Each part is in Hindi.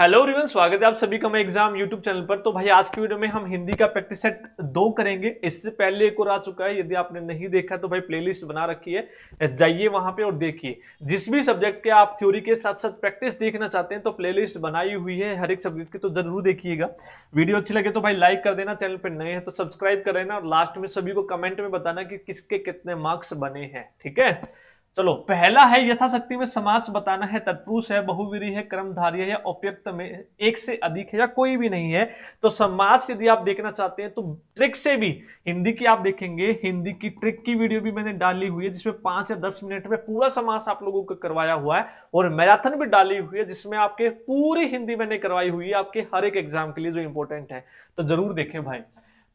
हेलो एवरीवन, स्वागत है आप सभी का मैं एग्जाम यूट्यूब चैनल पर। तो भाई आज की वीडियो में हम हिंदी का प्रैक्टिस सेट 2 करेंगे। इससे पहले एक और आ चुका है, यदि आपने नहीं देखा तो भाई प्लेलिस्ट बना रखी है, जाइए वहां पे और देखिए। जिस भी सब्जेक्ट के आप थ्योरी के साथ साथ प्रैक्टिस देखना चाहते हैं तो प्लेलिस्ट बनाई हुई है हर एक सब्जेक्ट की, तो जरूर देखिएगा। वीडियो अच्छी लगे तो भाई लाइक कर देना, चैनल पर नए हैं तो सब्सक्राइब कर देना और लास्ट में सभी को कमेंट में बताना कि किसके कितने मार्क्स बने हैं। ठीक है, चलो पहला है यथाशक्ति में समास बताना है। तत्पुरुष है, बहुव्रीहि है, कर्मधारय है या उपयुक्त में एक से अधिक है या कोई भी नहीं है। तो समास यदि आप देखना चाहते हैं तो ट्रिक से भी हिंदी की आप देखेंगे, हिंदी की ट्रिक की वीडियो भी मैंने डाली हुई है जिसमें 5 या 10 मिनट में पूरा समास आप लोगों को करवाया हुआ है, और मैराथन भी डाली हुई है जिसमें आपके पूरी हिंदी मैंने करवाई हुई है आपके हर एक एग्जाम के लिए जो इंपॉर्टेंट है। तो जरूर देखें भाई।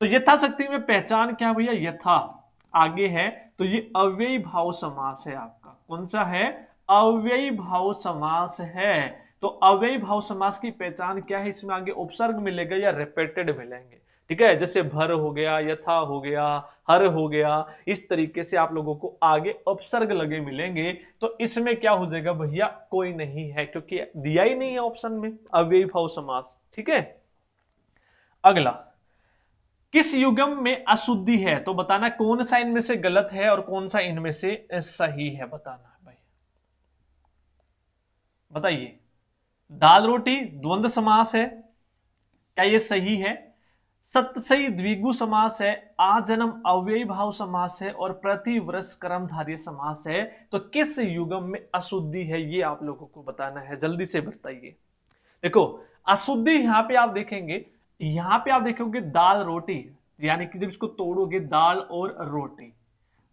तो यथाशक्ति में पहचान क्या भैया, यथा आगे है तो ये अव्ययी भाव समास है आपका। कौन सा है? अव्ययी भाव समास है। तो अव्ययी भाव समास की पहचान क्या है? इसमें आगे उपसर्ग मिलेगा या रिपीटेड मिलेंगे। ठीक है, जैसे भर हो गया, यथा हो गया, हर हो गया, इस तरीके से आप लोगों को आगे उपसर्ग लगे मिलेंगे। तो इसमें क्या हो जाएगा भैया, कोई नहीं है क्योंकि दिया ही नहीं है ऑप्शन में अव्ययी भाव समास। ठीक है, अगला, किस युगम में अशुद्धि है? तो बताना कौन सा इनमें से गलत है और कौन सा इनमें से सही है, बताना है भाई। बताइए। दाल रोटी द्वंद्व समास है, क्या ये सही है? सतसई द्विगु समास है, आजन्म अव्ययी भाव समास है और प्रतिवर्ष कर्मधारय समास है। तो किस युगम में अशुद्धि है ये आप लोगों को बताना है, जल्दी से बताइए। देखो, अशुद्धि यहां पे आप देखेंगे, यहां पे आप देखोगे दाल रोटी, यानी कि जब इसको तोड़ोगे दाल और रोटी,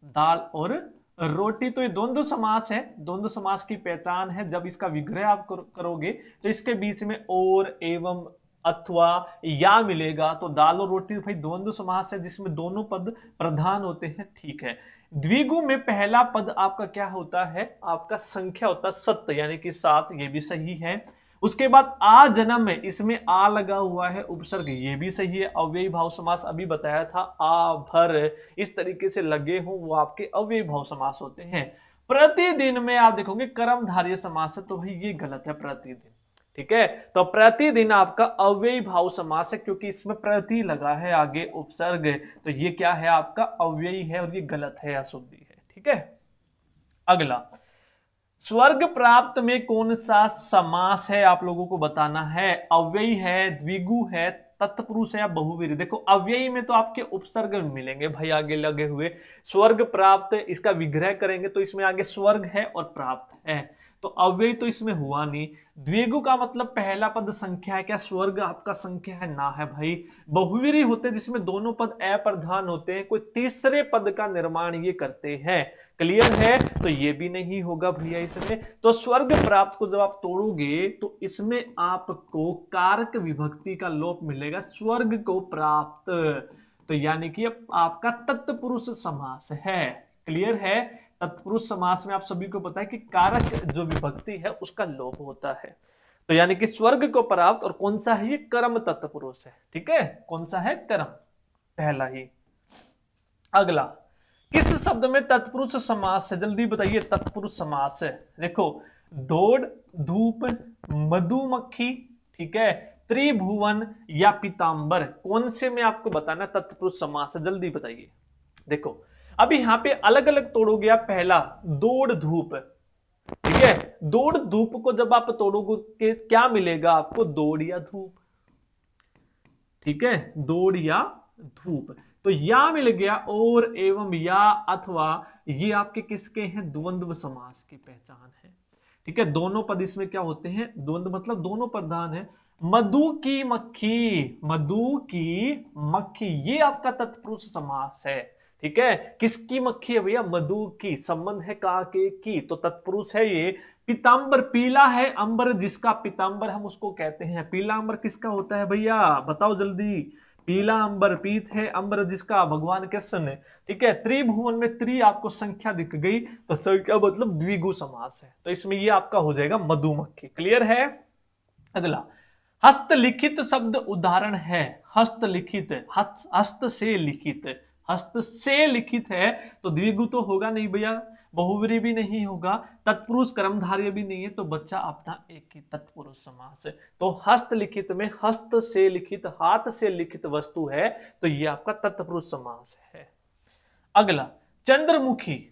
दाल और रोटी, तो ये द्वंद्व समास है। द्वंद्व समास की पहचान है, जब इसका विग्रह आप करोगे तो इसके बीच में और एवं अथवा या मिलेगा। तो दाल और रोटी भाई द्वंद्व समास है जिसमें दोनों पद प्रधान होते हैं। ठीक है, द्विगु में पहला पद आपका क्या होता है? आपका संख्या होता है सत्य, यानी कि 7, ये भी सही है। उसके बाद आ जन्म में इसमें आ लगा हुआ है उपसर्ग, ये भी सही है। अव्ययी भाव समास अभी बताया था, आ भर इस तरीके से लगे हो वो आपके अव्ययी भाव समास होते हैं। प्रतिदिन में आप देखोगे कर्मधारय समास है, तो भाई ये गलत है, प्रतिदिन। ठीक है, तो प्रतिदिन आपका अव्ययी भाव समास है क्योंकि इसमें प्रति लगा है आगे उपसर्ग, तो ये क्या है आपका अव्ययी है और ये गलत है, अशुद्धि है। ठीक है, अगला, स्वर्ग प्राप्त में कौन सा समास है आप लोगों को बताना है। अव्ययी है, द्विगु है, तत्पुरुष है या बहुव्रीहि। देखो अव्ययी में तो आपके उपसर्ग मिलेंगे भाई आगे लगे हुए। स्वर्ग प्राप्त इसका विग्रह करेंगे तो इसमें आगे स्वर्ग है और प्राप्त है, तो अव्ययी तो इसमें हुआ नहीं। द्विगु का मतलब पहला पद संख्या है, क्या स्वर्ग आपका संख्या है? ना है भाई। बहुव्रीहि होते जिसमें दोनों पद अप्रधान होते हैं, कोई तीसरे पद का निर्माण ये करते हैं। क्लियर है? तो ये भी नहीं होगा भैया इसमें। तो स्वर्ग प्राप्त को जब आप तोड़ोगे तो इसमें आपको कारक विभक्ति का लोप मिलेगा, स्वर्ग को प्राप्त। तो यानी कि आपका तत्पुरुष समास है। क्लियर है? तत्पुरुष समास में आप सभी को पता है कि कारक जो विभक्ति है उसका लोप होता है। तो यानी कि स्वर्ग को प्राप्त, और कौन सा है ये? कर्म तत्पुरुष है। ठीक है, कौन सा है? कर्म, पहला ही। अगला, किस शब्द में तत्पुरुष समास है? जल्दी बताइए। तत्पुरुष समास है, देखो, दौड़, धूप, मधुमक्खी, ठीक है, त्रिभुवन या पीतांबर, कौन से में आपको बताना तत्पुरुष समास है? जल्दी बताइए। देखो अभी यहां पे अलग अलग तोड़ोगे आप। पहला दौड़ धूप, ठीक है, दौड़ धूप को जब आप तोड़ोगे क्या मिलेगा आपको? दौड़ या धूप। ठीक है, दौड़ या धूप, तो या मिल गया, और एवं या अथवा, ये आपके किसके हैं? द्वंद्व समास की पहचान है। ठीक है, दोनों पद इसमें क्या होते हैं? द्वंद्व मतलब दोनों प्रधान है। मधु की मक्खी, मधु की मक्खी, ये आपका तत्पुरुष समास है। ठीक है, किसकी मक्खी है भैया? मधु की, संबंध है का के की, तो तत्पुरुष है ये। पीतांबर, पीला है अंबर जिसका, पीतांबर हम उसको कहते हैं। पीला अंबर किसका होता है भैया? बताओ जल्दी। पीला अंबर, पीत है अंबर जिसका, भगवान कृष्ण। ठीक है, त्रिभुवन में त्रि आपको संख्या दिख गई, तो संख्या मतलब द्विगु समास है, तो इसमें ये आपका हो जाएगा मधुमक्खी। क्लियर है? अगला, हस्तलिखित शब्द उदाहरण है। हस्तलिखित, हस्त से लिखित, हस्त से लिखित है तो द्विगु तो होगा नहीं भैया। बहुव्रीहि भी नहीं होगा, तत्पुरुष कर्मधारय भी नहीं है, तो बच्चा अपना एक ही तत्पुरुष समास है। तो हस्तलिखित में हस्त से लिखित, हाथ से लिखित वस्तु है, तो ये आपका तत्पुरुष समास है। अगला चंद्रमुखी।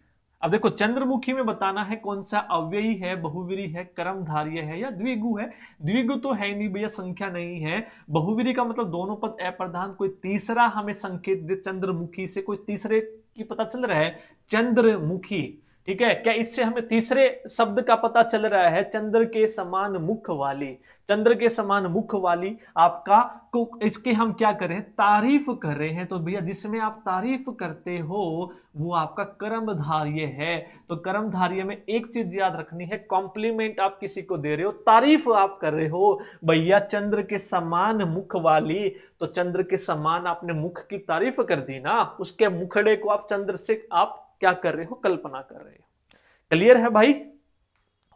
अब देखो चंद्रमुखी में बताना है कौन सा अव्ययी है, बहुव्रीहि है, कर्मधारय है या द्विगु है। द्विगु तो है नहीं भैया, संख्या नहीं है। बहुव्रीहि का मतलब दोनों पद अप्रधान, कोई तीसरा हमें संकेत दे चंद्रमुखी से, कोई तीसरे की पता चल रहा है चंद्रमुखी, ठीक है। क्या इससे हमें तीसरे शब्द का पता चल रहा है, चंद्र के समान मुख वाली, चंद्र के समान मुख वाली आपका को इसके हम क्या कर रहे हैं, तारीफ कर रहे हैं। तो भैया जिसमें आप तारीफ करते हो वो आपका कर्मधारय है। तो कर्मधारय में एक चीज याद रखनी है, कॉम्प्लीमेंट आप किसी को दे रहे हो, तारीफ आप कर रहे हो, भैया चंद्र के समान मुख वाली, तो चंद्र के समान आपने मुख की तारीफ कर दी ना, उसके मुखड़े को आप चंद्र से आप क्या कर रहे हो, कल्पना कर रहे हो। क्लियर है भाई,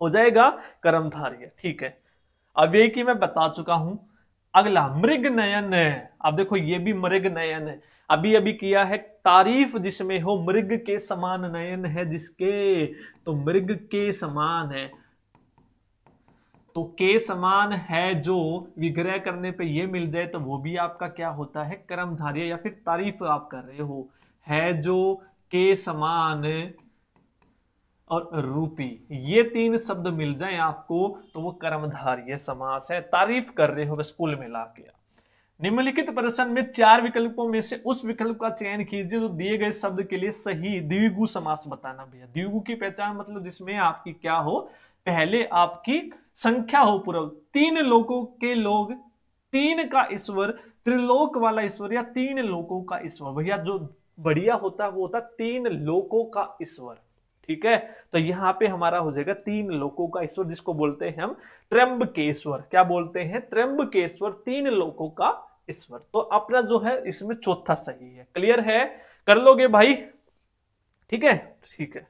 हो जाएगा कर्मधारय, ठीक है। अब ये की मैं बता चुका हूं। अगला मृग नयन। अब देखो ये भी मृग नयन है, अभी अभी किया है तारीफ जिसमें हो, मृग के समान नयन है जिसके, तो मृग के समान है, तो के समान है जो विग्रह करने पे ये मिल जाए तो वो भी आपका क्या होता है, कर्मधारय, या फिर तारीफ आप कर रहे हो, है जो, के समान और रूपी, ये तीन शब्द मिल जाए आपको तो वो कर्मधारय समास है, तारीफ कर रहे हो स्कूल में लाके। निम्नलिखित प्रश्न में चार विकल्पों में से उस विकल्प का चयन कीजिए जो दिए गए शब्द के लिए सही द्विगु समास बताना। भैया द्विगु की पहचान मतलब जिसमें आपकी क्या हो, पहले आपकी संख्या हो पूरा, तीन लोगों के लोग, तीन का ईश्वर, त्रिलोक वाला ईश्वर या तीन लोकों का ईश्वर। भैया जो बढ़िया होता है वो होता तीन लोकों का ईश्वर, ठीक है। तो यहां पे हमारा हो जाएगा तीन लोकों का ईश्वर, जिसको बोलते हैं हम त्र्यंबकेश्वर। क्या बोलते हैं, त्र्यंबकेश्वर, तीन लोकों का ईश्वर। तो अपना जो है इसमें चौथा सही है। क्लियर है, कर लोगे भाई, ठीक है, ठीक है।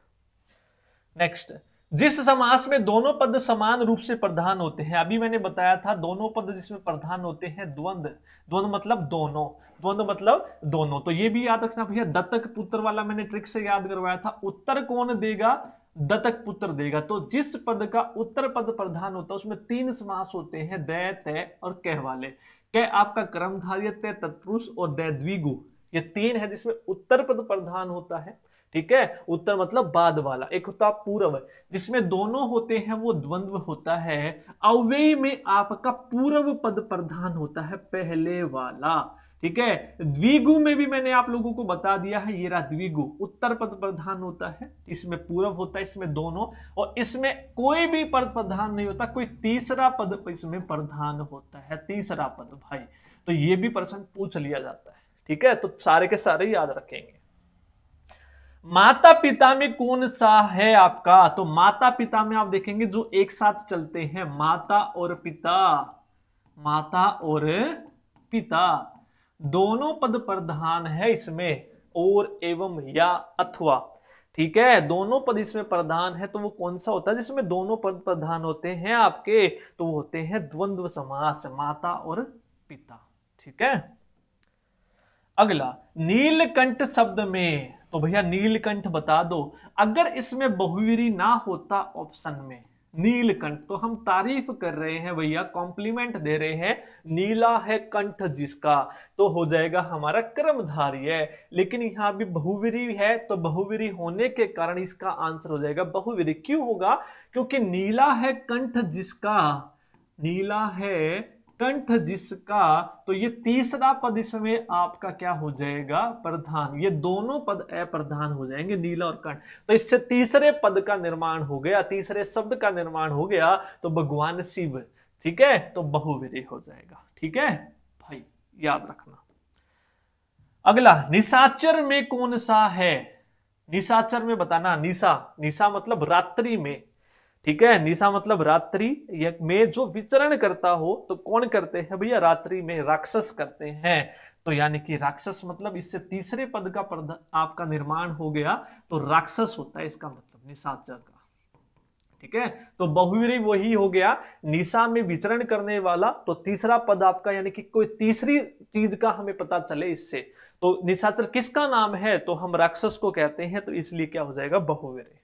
नेक्स्ट, जिस समास में दोनों पद समान रूप से प्रधान होते हैं, अभी मैंने बताया था दोनों पद जिसमें प्रधान होते हैं, द्वंद्व, द्वंद्व मतलब दोनों, द्वंद्व मतलब दोनों। तो ये भी याद रखना भैया, दत्तक पुत्र वाला मैंने ट्रिक से याद करवाया था, उत्तर कौन देगा, दत्तक पुत्र देगा। तो जिस पद का उत्तर पद प्रधान होता है उसमें तीन समास होते हैं, दै, तय और कह वाले। कह आपका कर्मधारय, तय तत्पुरुष और दै द्विगु, ये तीन है जिसमें उत्तर पद प्रधान होता है, ठीक है। उत्तर मतलब बाद वाला, एक होता पूर्व जिसमें दोनों होते हैं वो द्वंद्व होता है। अव्ययी में आपका पूर्व पद प्रधान होता है, पहले वाला, ठीक है। द्विगु में भी मैंने आप लोगों को बता दिया है, ये रहा द्विगु, उत्तर पद प्रधान होता है, इसमें पूर्व होता है, इसमें दोनों, और इसमें कोई भी पद प्रधान नहीं होता, कोई तीसरा पद इसमें प्रधान होता है, तीसरा पद भाई। तो ये भी प्रश्न पूछ लिया जाता है, ठीक है। तो सारे के सारे याद रखेंगे। माता पिता में कौन सा है आपका, तो माता पिता में आप देखेंगे जो एक साथ चलते हैं, माता और पिता, माता और पिता, दोनों पद प्रधान है इसमें, और एवं या अथवा, ठीक है। दोनों पद इसमें प्रधान है, तो वो कौन सा होता है जिसमें दोनों पद प्रधान होते हैं आपके, तो वो होते हैं द्वंद्व समास, माता और पिता, ठीक है। अगला नीलकंठ शब्द में, तो भैया नीलकंठ बता दो, अगर इसमें बहुव्रीहि ना होता ऑप्शन में नीलकंठ, तो हम तारीफ कर रहे हैं भैया, कॉम्प्लीमेंट दे रहे हैं, नीला है कंठ जिसका, तो हो जाएगा हमारा कर्मधारय। लेकिन यहां भी बहुव्रीहि है, तो बहुव्रीहि होने के कारण इसका आंसर हो जाएगा बहुव्रीहि। क्यों होगा, क्योंकि नीला है कंठ जिसका, नीला है कंठ जिसका, तो ये तीसरा पद इसमें आपका क्या हो जाएगा, प्रधान, ये दोनों पद अप्रधान हो जाएंगे, नीला और कंठ। तो इससे तीसरे पद का निर्माण हो गया, तीसरे शब्द का निर्माण हो गया, तो भगवान शिव, ठीक है। तो बहुव्रीहि हो जाएगा, ठीक है भाई, याद रखना। अगला निशाचर में कौन सा है, निशाचर में बताना, निशा, निशा मतलब रात्रि में, ठीक है। निशा मतलब रात्रि में जो विचरण करता हो, तो कौन करते हैं भैया, रात्रि में राक्षस करते हैं। तो यानी कि राक्षस मतलब इससे तीसरे पद का आपका निर्माण हो गया, तो राक्षस होता है इसका मतलब निशाचर का, ठीक है। तो बहुव्रीहि वही हो गया, निशा में विचरण करने वाला, तो तीसरा पद आपका, यानी कि कोई तीसरी चीज का हमें पता चले इससे, तो निशाचर किसका नाम है, तो हम राक्षस को कहते हैं, तो इसलिए क्या हो जाएगा बहुव्रीहि।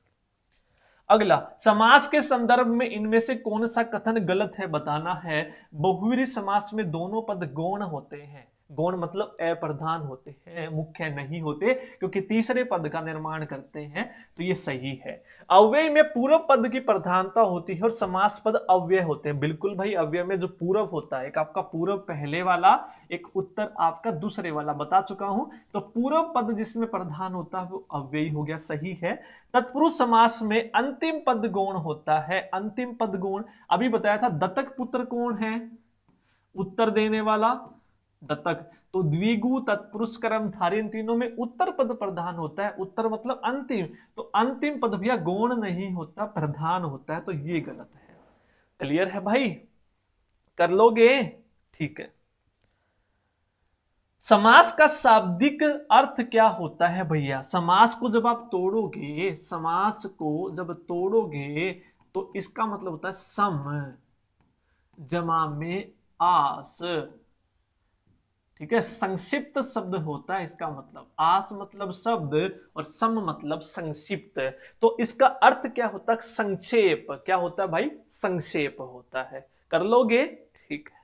अगला, समास के संदर्भ में इनमें से कौन सा कथन गलत है बताना है। बहुव्रीहि समास में दोनों पद गौण होते हैं। गौण मतलब अप्रधान होते हैं, मुख्य नहीं होते, क्योंकि तीसरे पद का निर्माण करते हैं, तो ये सही है। अव्यय में पूर्व पद की प्रधानता होती है और समास पद अव्यय होते हैं। बिल्कुल भाई, अव्यय में जो पूर्व होता है, एक आपका पूर्व पहले वाला, एक उत्तर आपका दूसरे वाला, बता चुका हूं। तो पूर्व पद जिसमें प्रधान होता है वो अव्ययी हो गया, सही है। तत्पुरुष समास में अंतिम पद गौण होता है। अंतिम पद गौण अभी बताया था। दत्तक पुत्र कौन है? उत्तर देने वाला दत्तक। तो द्विगु, तत्पुरुष, कर्मधारय, इन तीनों में उत्तर पद प्रधान होता है। उत्तर मतलब अंतिम, तो अंतिम पद भैया गौण नहीं होता, प्रधान होता है, तो ये गलत है। क्लियर है भाई? कर लोगे? ठीक है। समास का शाब्दिक अर्थ क्या होता है भैया? समास को जब आप तोड़ोगे, समास को जब तोड़ोगे तो इसका मतलब होता है सम जमा में आस। ठीक है, संक्षिप्त शब्द होता है इसका मतलब। आस मतलब शब्द और सम मतलब संक्षिप्त। तो इसका अर्थ क्या होता है? संक्षेप। क्या होता है भाई? संक्षेप होता है। कर लोगे? ठीक है।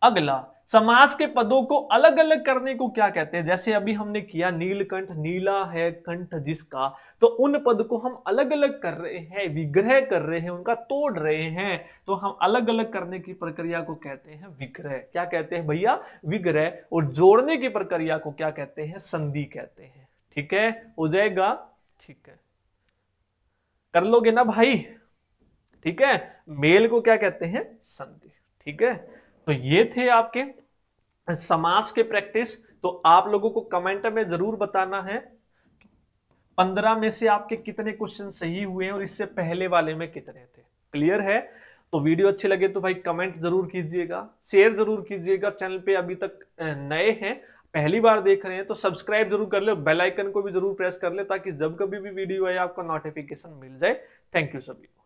अगला, समास के पदों को अलग अलग करने को क्या कहते हैं? जैसे अभी हमने किया नीलकंठ, नीला है कंठ जिसका, तो उन पद को हम अलग अलग कर रहे हैं, विग्रह कर रहे हैं, उनका तोड़ रहे हैं, तो हम अलग अलग करने की प्रक्रिया को कहते हैं विग्रह। क्या कहते हैं भैया? विग्रह। और जोड़ने की प्रक्रिया को क्या कहते हैं? संधि कहते हैं। ठीक है, हो जाएगा? ठीक है, कर लोगे ना भाई? ठीक है, मेल को क्या कहते हैं? संधि। ठीक है, तो ये थे आपके समास के प्रैक्टिस। तो आप लोगों को कमेंट में जरूर बताना है 15 में से आपके कितने क्वेश्चन सही हुए हैं और इससे पहले वाले में कितने थे। क्लियर है? तो वीडियो अच्छी लगे तो भाई कमेंट जरूर कीजिएगा, शेयर जरूर कीजिएगा। चैनल पे अभी तक नए हैं, पहली बार देख रहे हैं तो सब्सक्राइब जरूर कर ले, बेल आइकन को भी जरूर प्रेस कर ले, ताकि जब कभी भी वीडियो आए आपको नोटिफिकेशन मिल जाए। थैंक यू सभी को।